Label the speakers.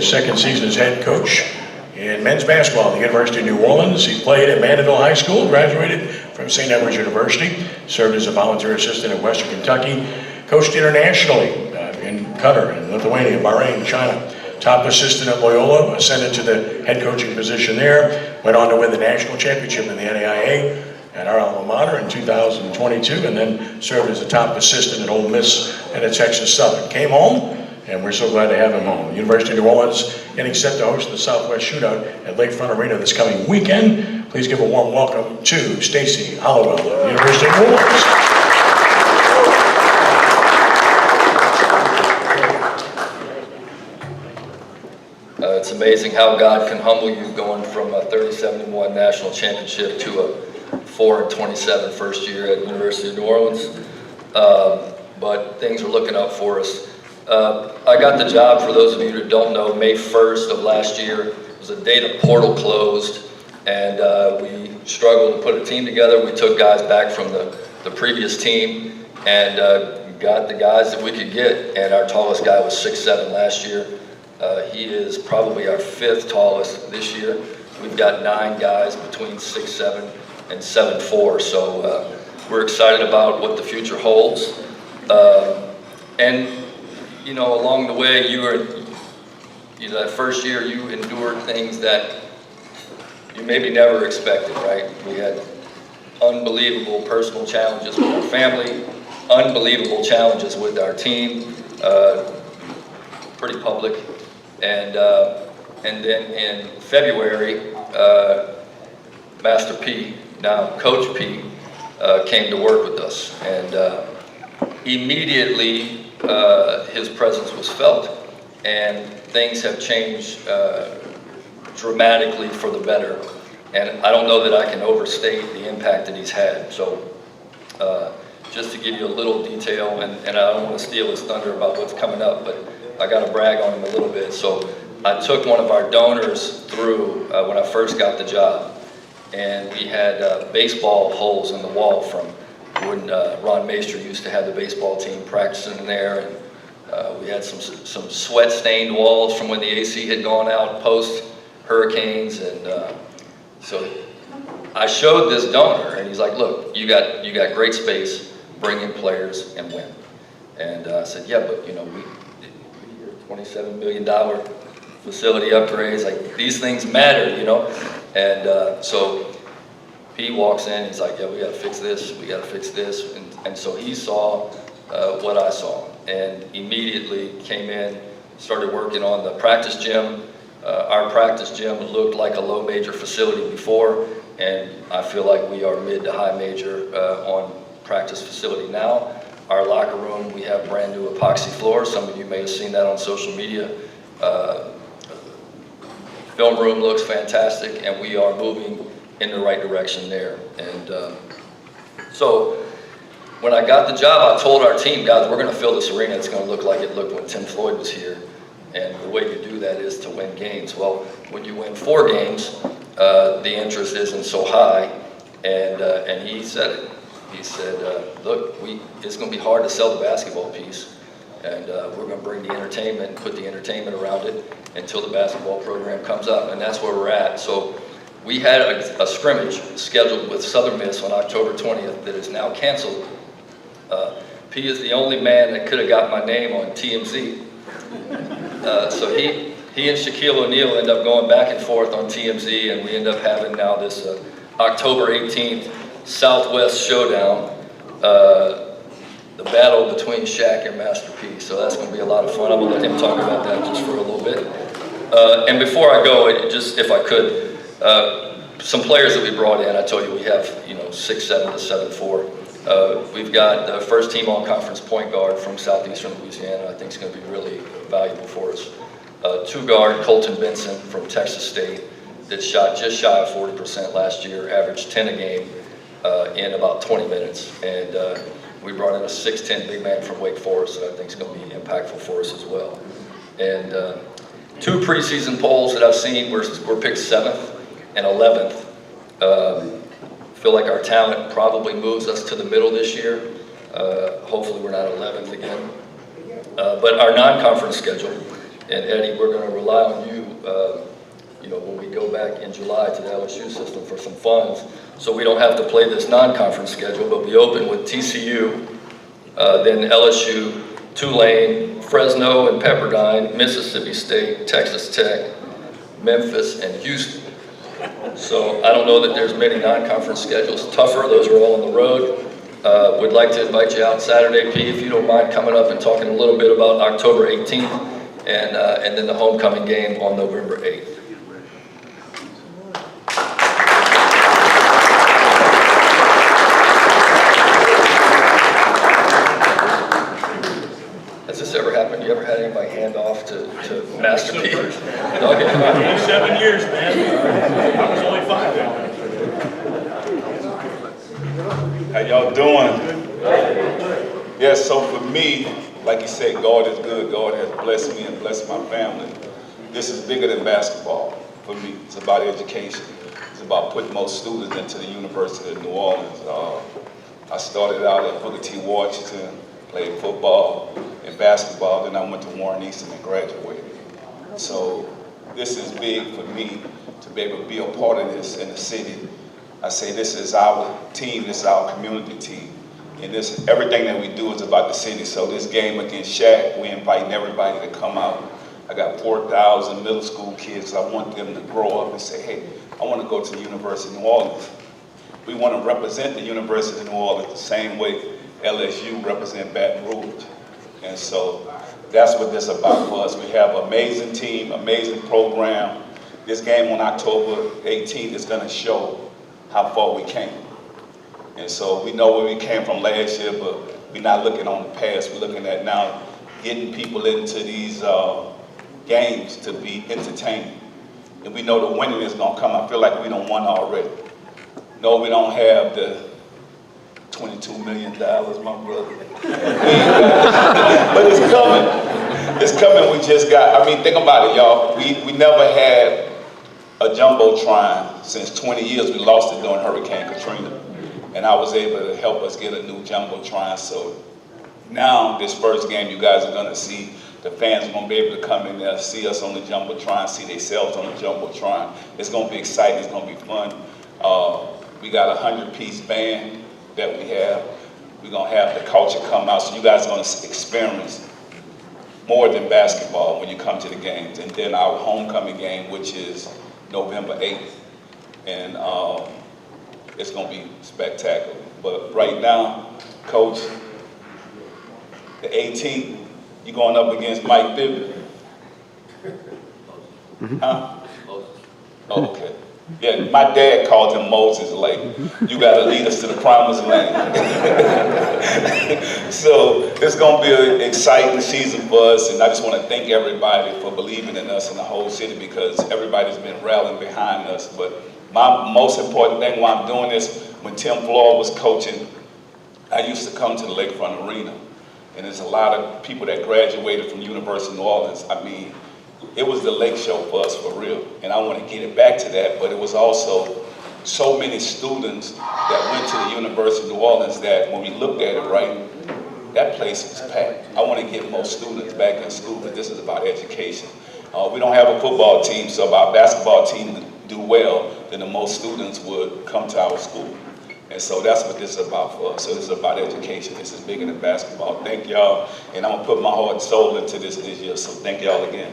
Speaker 1: his second season as head coach in men's basketball at the University of New Orleans. He played at Mandeville High School, graduated from St. Edward's University, served as a volunteer assistant at Western Kentucky, coached internationally in Qatar, in Lithuania, Bahrain, China. Top assistant at Loyola, ascended to the head coaching position there, went on to win the national championship in the NAIA at our alma mater in 2022, and then served as a top assistant at Ole Miss and at Texas Southern. Came home, and we're so glad to have him home. The University of New Orleans getting set to host the Southwest Shootout at Lakefront Arena this coming weekend. Please give a warm welcome to Stacy Hollowell of the University of New Orleans.
Speaker 2: It's amazing how God can humble you going from a 37-1 national championship to a 4-27 first year at the University of New Orleans. But things are looking up for us. I got the job, for those of you that don't know, May 1st of last year. It was the day the portal closed, and we struggled to put a team together. We took guys back from the previous team and got the guys that we could get, and our tallest guy was 6'7" last year. He is probably our 5th tallest this year. We've got 9 guys between 6'7" and 7'4", so we're excited about what the future holds. And you know, along the way, that first year you endured things that you maybe never expected, right? We had unbelievable personal challenges with our family, unbelievable challenges with our team, pretty public. And then in February, Master P, now Coach P, came to work with us, and immediately his presence was felt, and things have changed dramatically for the better. And I don't know that I can overstate the impact that he's had. So just to give you a little detail, and I don't want to steal his thunder about what's coming up, but I got to brag on him a little bit. So I took one of our donors through when I first got the job, and we had baseball holes in the wall from when Ron Maester used to have the baseball team practicing in there, and we had some sweat-stained walls from when the AC had gone out post-hurricanes, and so I showed this donor, and he's like, "Look, you got great space, bring in players and win." And I said, "Yeah, but you know, we $27 million facility upgrades, like these things matter, you know." And so he walks in, he's like, "Yeah, we got to fix this, we got to fix this." And so he saw what I saw, and immediately came in, started working on the practice gym. Our practice gym looked like a low major facility before, and I feel like we are mid to high major on practice facility now. Our locker room, we have brand new epoxy floors. Some of you may have seen that on social media. Film room looks fantastic, and we are moving in the right direction there. And so when I got the job, I told our team, "Guys, we're going to fill this arena. It's going to look like it looked when Tim Floyd was here. And the way you do that is to win games." Well, when you win 4 games, the interest isn't so high. And he said it. He said, "Look, it's going to be hard to sell the basketball piece, and we're going to bring the entertainment and put the entertainment around it until the basketball program comes up." And that's where we're at. So we had a scrimmage scheduled with Southern Miss on October 20th that is now canceled. P is the only man that could have got my name on TMZ. So he and Shaquille O'Neal end up going back and forth on TMZ, and we end up having now this October 18th Southwest Showdown, the battle between Shaq and Master P. So that's going to be a lot of fun. I'm going to let him talk about that just for a little bit. And before I go, just if I could, some players that we brought in. I told you we have 6'7" to 7'4". We've got the first team all-conference point guard from Southeastern Louisiana. I think is going to be really valuable for us. 2-guard Colton Benson from Texas State that shot just shy of 40% last year, averaged 10 a game in about 20 minutes. And we brought in a 6'10" big man from Wake Forest that I think is going to be impactful for us as well. And 2 preseason polls that I've seen, we're picked 7th and 11th. Feel like our talent probably moves us to the middle this year. Hopefully we're not 11th again. But our non-conference schedule, And Eddie, we're going to rely on you, when we go back in July to the LSU system for some funds, so we don't have to play this non-conference schedule, but we open with TCU, then LSU, Tulane, Fresno, and Pepperdine, Mississippi State, Texas Tech, Memphis, and Houston. So I don't know that there's many non-conference schedules tougher. Those are all on the road. Would like to invite you out Saturday, P, if you don't mind coming up and talking a little bit about October 18th and then the homecoming game on November 8th. Has this ever happened? You ever had anybody hand off to Master P? Okay.
Speaker 3: 7 years, man. I was only 5 then.
Speaker 4: How y'all doing? Yes, so for me, like you said, God is good. God has blessed me and blessed my family. This is bigger than basketball for me. It's about education. It's about putting more students into the University of New Orleans. I started out at Booker T. Washington, played football and basketball, then I went to Warren Easton and graduated. So this is big for me to be able to be a part of this in the city. I say this is our team, this is our community team. And this, everything that we do is about the city. So this game against Shaq, we're inviting everybody to come out. I got 4,000 middle school kids. I want them to grow up and say, hey, I want to go to the University of New Orleans. We want to represent the University of New Orleans the same way LSU represent Baton Rouge. And so that's what this is about for us. We have an amazing team, amazing program. This game on October 18th is going to show how far we came. And so we know where we came from last year, but we're not looking on the past. We're looking at now getting people into these games to be entertaining. And we know the winning is going to come. I feel like we don't won already. No, we don't have the $22 million, my brother. But it's coming. It's coming. We just got, I mean, think about it, y'all. We never had a Jumbotron since 20 years. We lost it during Hurricane Katrina. And I was able to help us get a new Jumbotron. So now, this first game, you guys are going to see, the fans are going to be able to come in there, see us on the Jumbotron, see themselves on the Jumbotron. It's going to be exciting. It's going to be fun. We got a 100-piece band that we have. We're going to have the culture come out. So you guys are going to experience more than basketball when you come to the games. And then our homecoming game, which is November 8th. And it's going to be spectacular. But right now, Coach, the 18th, you're going up against Mike Bibby. Huh? Oh, okay. Yeah, my dad called him Moses, like, you got to lead us to the promised land. So it's going to be an exciting season for us, and I just want to thank everybody for believing in us and the whole city, because everybody's been rallying behind us. But my most important thing while I'm doing this, when Tim Floyd was coaching, I used to come to the Lakefront Arena, and there's a lot of people that graduated from University of New Orleans. I mean, it was the lake show for us, for real, and I want to get it back to that, but it was also so many students that went to the University of New Orleans that when we looked at it, right, that place was packed. I want to get more students back in school, but this is about education. We don't have a football team, so if our basketball team do well, then the most students would come to our school. And so that's what this is about for us. So this is about education. This is bigger than basketball. Thank y'all, and I'm going to put my heart and soul into this year, so thank y'all again.